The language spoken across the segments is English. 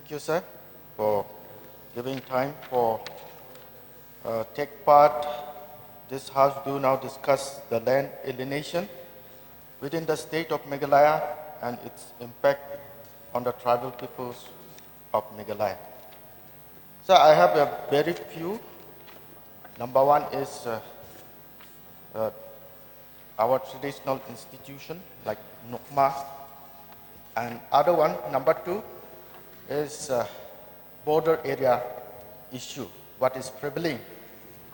Thank you, sir, for giving time for take part. This House do now discuss the land alienation within the state of Meghalaya and its impact on the tribal peoples of Meghalaya. So I have a very few. Number one is our traditional institution like Nukma, and other one, number two, is border area issue, what is prevailing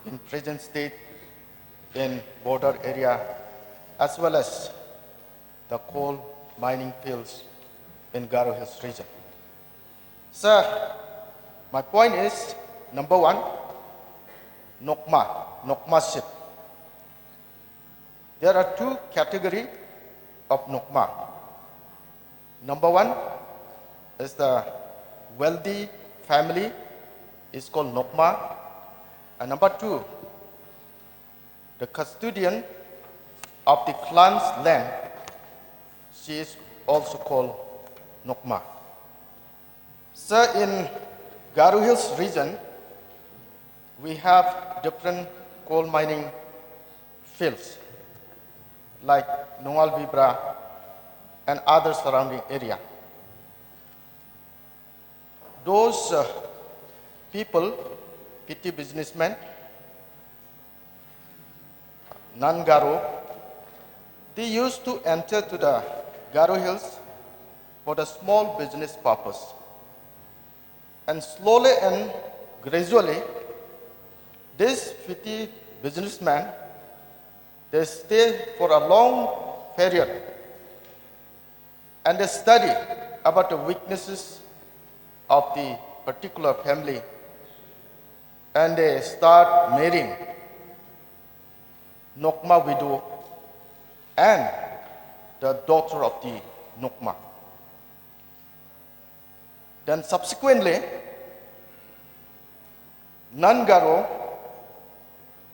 in present state in border area, as well as the coal mining fields in Garo Hills region. Sir, my point is, number one, Nokmaship. There are two categories of Nokma. Number one is the wealthy family is called Nokma. And number two, the custodian of the clan's land, she is also called Nokma. Sir, in Garo Hills region, we have different coal mining fields like Nongal Vibra and other surrounding area. Those people, petty businessmen, non-Garo, they used to enter to the Garo Hills for the small business purpose. And slowly and gradually, this petty businessman, they stay for a long period and they study about the weaknesses of the particular family, and they start marrying Nokma widow and the daughter of the Nokma. Then subsequently, non-Garo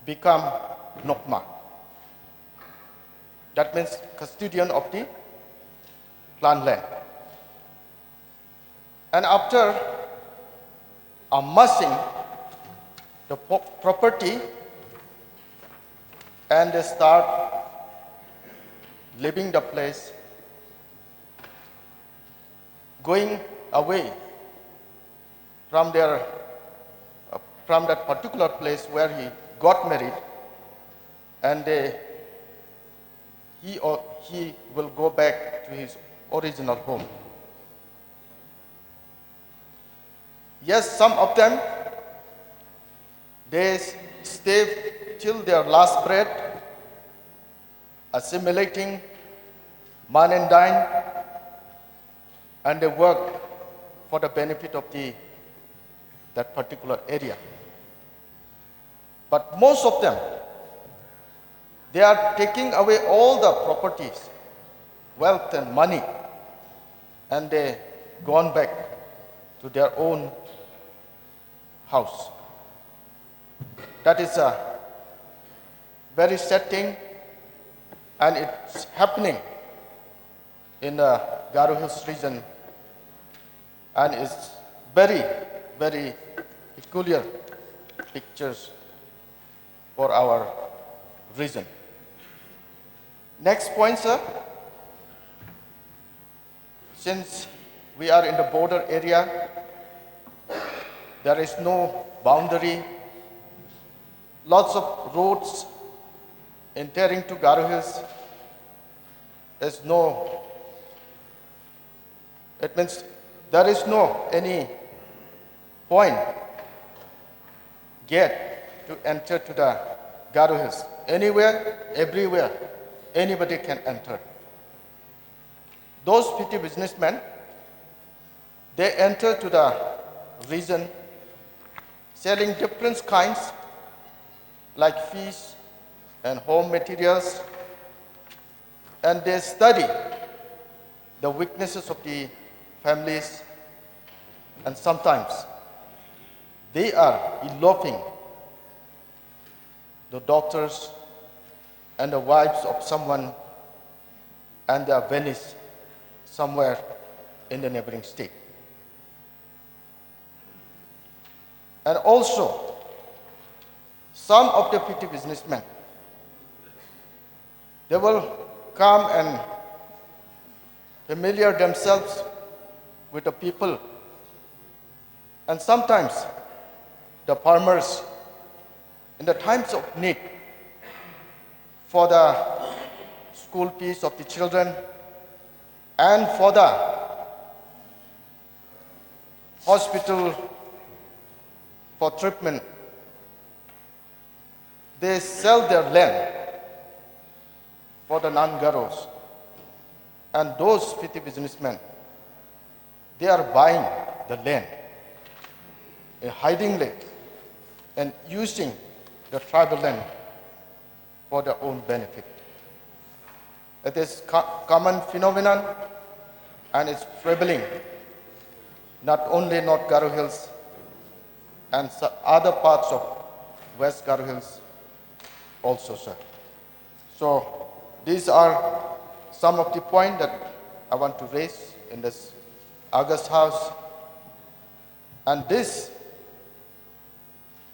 become Nokma. That means custodian of the clan land. And after amassing the property, and they start leaving the place, going away from from that particular place where he got married, and he will go back to his original home. Yes, some of them, they stay till their last breath, assimilating man and dine, and they work for the benefit of that particular area. But most of them, they are taking away all the properties, wealth and money, and they gone back to their own house. That is a very sad thing, and it's happening in the Garo Hills region, and it's very, very peculiar pictures for our region. Next point, sir. Since we are in the border area, there is no boundary. Lots of roads entering to Garo Hills. There's no, it means there is no any point, gate to enter to the Garo Hills. Anywhere, everywhere, anybody can enter. Those petty businessmen, they enter to the region selling different kinds like fish and home materials, and they study the weaknesses of the families, and sometimes they are eloping the daughters and the wives of someone, and they are vanished somewhere in the neighboring state. And also, some of the petty businessmen, they will come and familiar themselves with the people. And sometimes the farmers, in the times of need, for the school fees of the children and for the hospital for treatment, they sell their land for the non-garos. And those petty businessmen, they are buying the land, hiding it, and using the tribal land for their own benefit. It is common phenomenon, and it's prevalent not only North Garo Hills and other parts of West Garo Hills also, sir. So these are some of the points that I want to raise in this August House. And these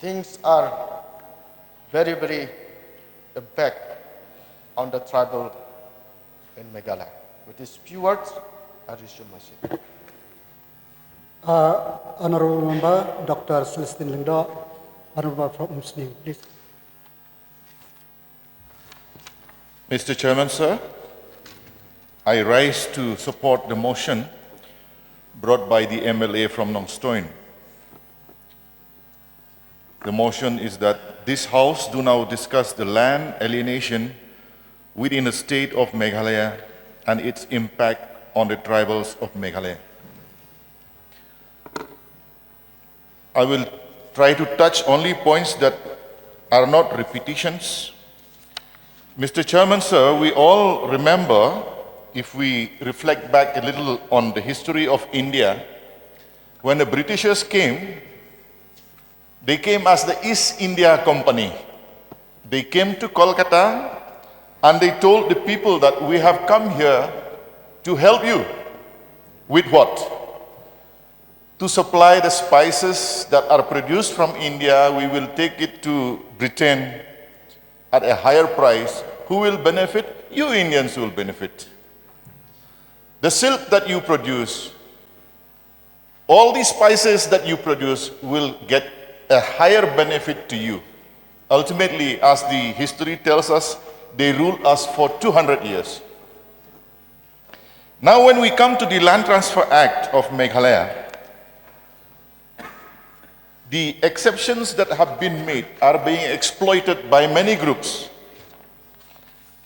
things are very, very impact on the tribal in Meghalaya. With these few words, I resume my seat. Honorable Member Dr. Celestine Lyngdoh, Honorable from Muslim, please. Mr. Chairman, sir, I rise to support the motion brought by the MLA from Lyngdoh. The motion is that this House do now discuss the land alienation within the state of Meghalaya and its impact on the tribals of Meghalaya. I will try to touch only points that are not repetitions. Mr. Chairman, sir, we all remember, if we reflect back a little on the history of India, when the Britishers came, they came as the East India Company. They came to Kolkata and they told the people that we have come here to help you. With what? To supply the spices that are produced from India. We will take it to Britain at a higher price. Who will benefit? You Indians will benefit. The silk that you produce, all these spices that you produce will get a higher benefit to you. Ultimately, as the history tells us, they ruled us for 200 years. Now when we come to the Land Transfer Act of Meghalaya, the exceptions that have been made are being exploited by many groups.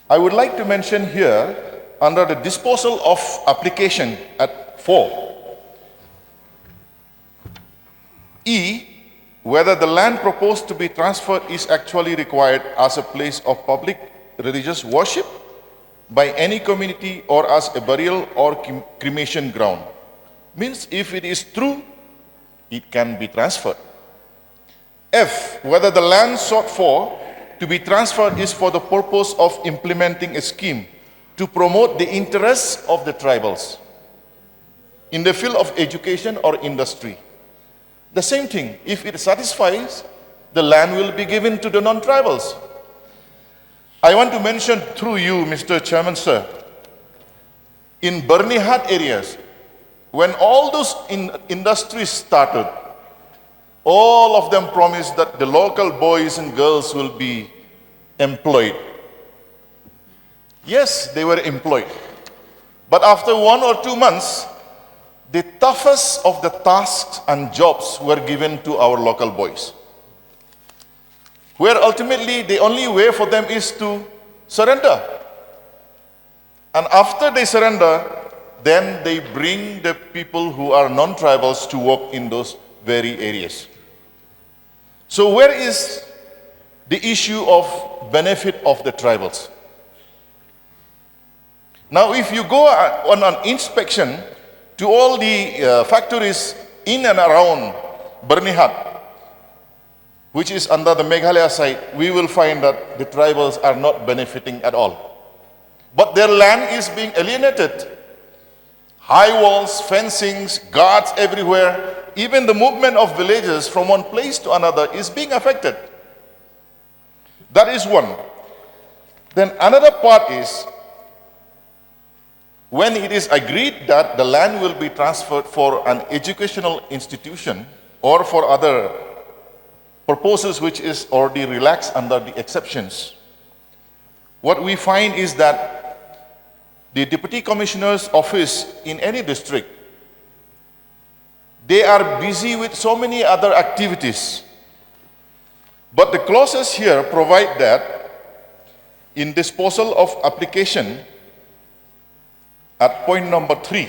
I would like to mention here, under the disposal of application at 4E, whether the land proposed to be transferred is actually required as a place of public religious worship by any community or as a burial or cremation ground. Means if it is true, it can be transferred. F, whether the land sought for to be transferred is for the purpose of implementing a scheme to promote the interests of the tribals in the field of education or industry. The same thing, if it satisfies, the land will be given to the non-tribals. I want to mention through you, Mr. Chairman, sir, in Bernihat areas, when all those industries started, all of them promised that the local boys and girls will be employed. Yes, they were employed. But after 1 or 2 months, the toughest of the tasks and jobs were given to our local boys, where ultimately the only way for them is to surrender. And after they surrender, then they bring the people who are non-tribals to work in those very areas. So where is the issue of benefit of the tribals? Now if you go on an inspection to all the factories in and around Bernihat, which is under the Meghalaya side, we will find that the tribals are not benefiting at all. But their land is being alienated. High walls, fencings, guards everywhere. even the movement of villagers from one place to another is being affected. That is one. Then another part is when it is agreed that the land will be transferred for an educational institution or for other purposes which is already relaxed under the exceptions, what we find is that the Deputy Commissioner's office in any district, they are busy with so many other activities. But the clauses here provide that in disposal of application, at point number 3,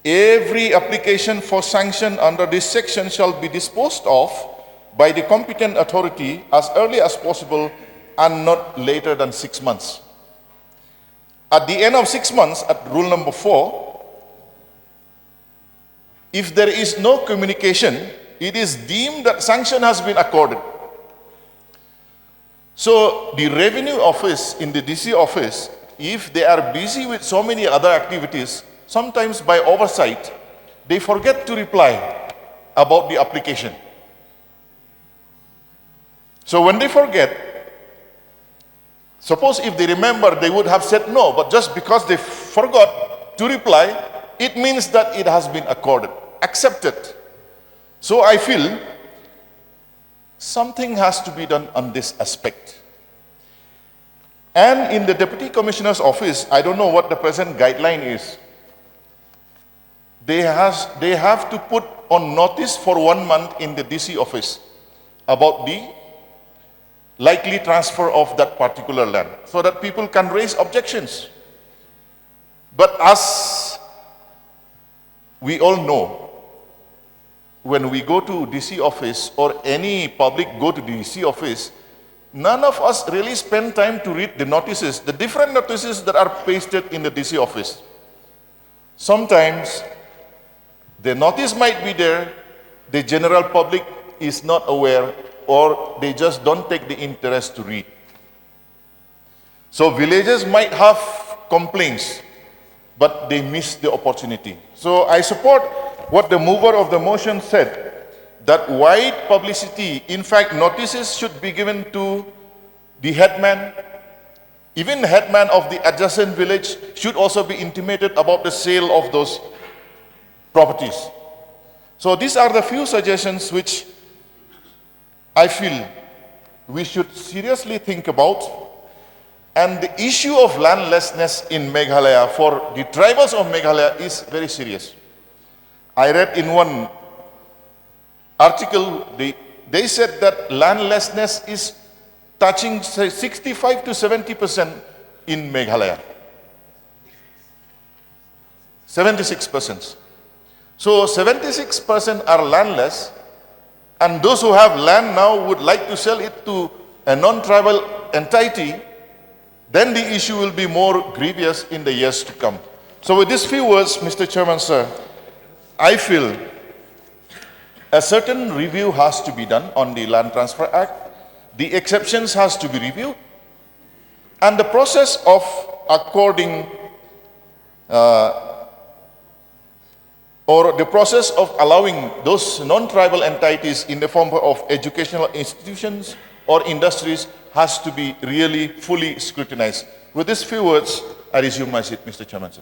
every application for sanction under this section shall be disposed of by the competent authority as early as possible and not later than 6 months. At the end of 6 months, at rule number 4, if there is no communication, it is deemed that sanction has been accorded. So the revenue office in the DC office, if they are busy with so many other activities, sometimes by oversight, they forget to reply about the application. So when they forget, suppose if they remember, they would have said no, but just because they forgot to reply, it means that it has been accorded, accepted. So I feel something has to be done on this aspect. And in the Deputy Commissioner's office, I don't know what the present guideline is. They have to put on notice for 1 month in the DC office about the likely transfer of that particular land, so that people can raise objections. But as we all know, when we go to DC office or any public go to DC office, none of us really spend time to read the notices, the different notices that are pasted in the DC office. Sometimes the notice might be there, the general public is not aware, or they just don't take the interest to read. So villagers might have complaints, but they miss the opportunity. So I support what the mover of the motion said, that wide publicity, in fact notices should be given to the headman. Even the headman of the adjacent village should also be intimated about the sale of those properties. So these are the few suggestions which I feel we should seriously think about. And the issue of landlessness in Meghalaya for the tribals of Meghalaya is very serious. I read in one article, they said that landlessness is touching 65 to 70% in Meghalaya. 76%. So 76% are landless, and those who have land now would like to sell it to a non-tribal entity, then the issue will be more grievous in the years to come. So with these few words, Mr. Chairman, sir, I feel a certain review has to be done on the Land Transfer Act. The exceptions has to be reviewed, and the process of according or the process of allowing those non-tribal entities in the form of educational institutions or industries has to be really fully scrutinized. With these few words, I resume my seat, Mr. Chairman, sir.